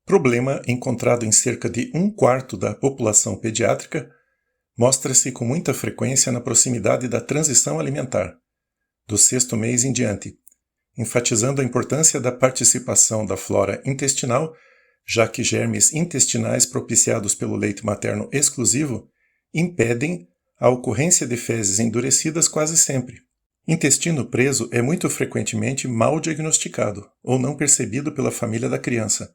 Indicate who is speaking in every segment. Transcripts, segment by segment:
Speaker 1: Problema encontrado em cerca de 1/4 da população pediátrica, mostra-se com muita frequência na proximidade da transição alimentar, do 6º mês em diante, enfatizando a importância da participação da flora intestinal, já que germes intestinais propiciados pelo leite materno exclusivo impedem a ocorrência de fezes endurecidas quase sempre. Intestino preso é muito frequentemente mal diagnosticado ou não percebido pela família da criança,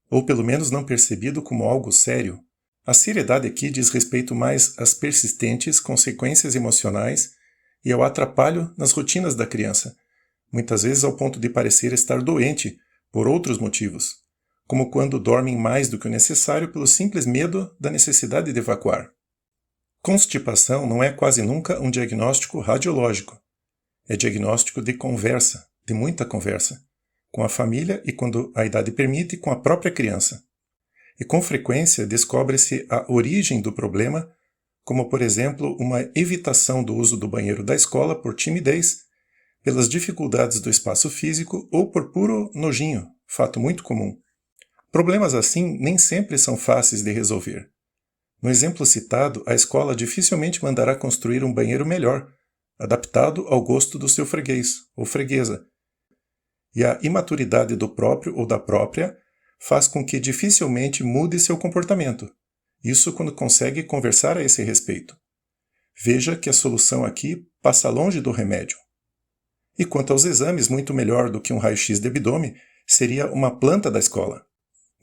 Speaker 1: ou pelo menos não percebido como algo sério. A seriedade aqui diz respeito mais às persistentes consequências emocionais e ao atrapalho nas rotinas da criança, muitas vezes ao ponto de parecer estar doente por outros motivos, como quando dormem mais do que o necessário pelo simples medo da necessidade de evacuar. Constipação não é quase nunca um diagnóstico radiológico. É diagnóstico de conversa, de muita conversa, com a família e, quando a idade permite, com a própria criança. E com frequência descobre-se a origem do problema, como por exemplo uma evitação do uso do banheiro da escola por timidez, pelas dificuldades do espaço físico ou por puro nojinho, fato muito comum. Problemas assim nem sempre são fáceis de resolver. No exemplo citado, a escola dificilmente mandará construir um banheiro melhor, adaptado ao gosto do seu freguês ou freguesa. E a imaturidade do próprio ou da própria faz com que dificilmente mude seu comportamento. Isso quando consegue conversar a esse respeito. Veja que a solução aqui passa longe do remédio. E quanto aos exames, muito melhor do que um raio-x de abdômen seria uma planta da escola.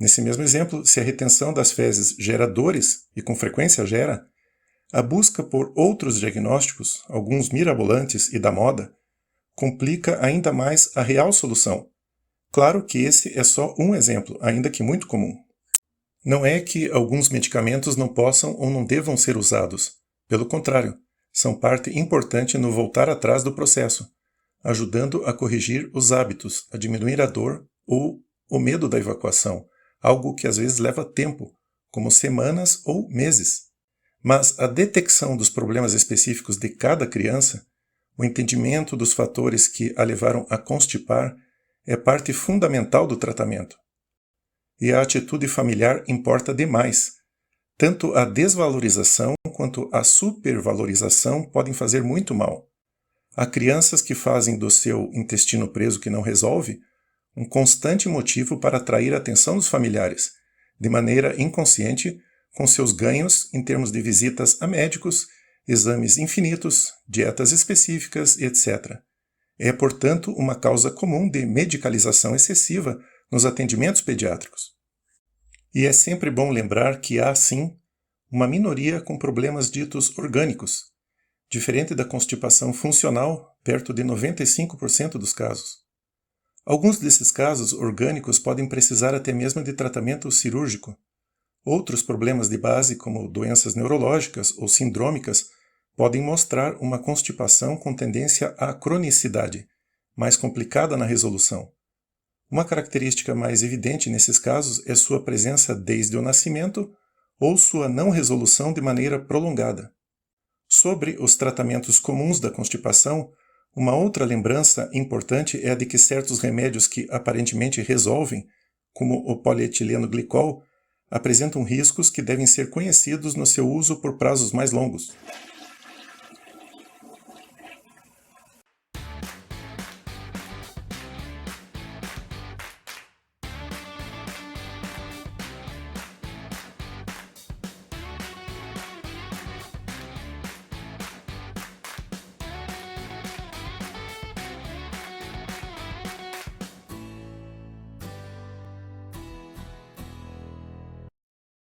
Speaker 1: Nesse mesmo exemplo, se a retenção das fezes gera dores, e com frequência gera, a busca por outros diagnósticos, alguns mirabolantes e da moda, complica ainda mais a real solução. Claro que esse é só um exemplo, ainda que muito comum. Não é que alguns medicamentos não possam ou não devam ser usados. Pelo contrário, são parte importante no voltar atrás do processo, ajudando a corrigir os hábitos, a diminuir a dor ou o medo da evacuação, algo que às vezes leva tempo, como semanas ou meses. Mas a detecção dos problemas específicos de cada criança, o entendimento dos fatores que a levaram a constipar, é parte fundamental do tratamento. E a atitude familiar importa demais. Tanto a desvalorização quanto a supervalorização podem fazer muito mal. Há crianças que fazem do seu intestino preso que não resolve um constante motivo para atrair a atenção dos familiares, de maneira inconsciente, com seus ganhos em termos de visitas a médicos, exames infinitos, dietas específicas, etc. É, portanto, uma causa comum de medicalização excessiva nos atendimentos pediátricos. E é sempre bom lembrar que há, sim, uma minoria com problemas ditos orgânicos, diferente da constipação funcional, perto de 95% dos casos. Alguns desses casos orgânicos podem precisar até mesmo de tratamento cirúrgico. Outros problemas de base, como doenças neurológicas ou sindrômicas, podem mostrar uma constipação com tendência à cronicidade, mais complicada na resolução. Uma característica mais evidente nesses casos é sua presença desde o nascimento ou sua não resolução de maneira prolongada. Sobre os tratamentos comuns da constipação, uma outra lembrança importante é a de que certos remédios que aparentemente resolvem, como o polietileno glicol, apresentam riscos que devem ser conhecidos no seu uso por prazos mais longos.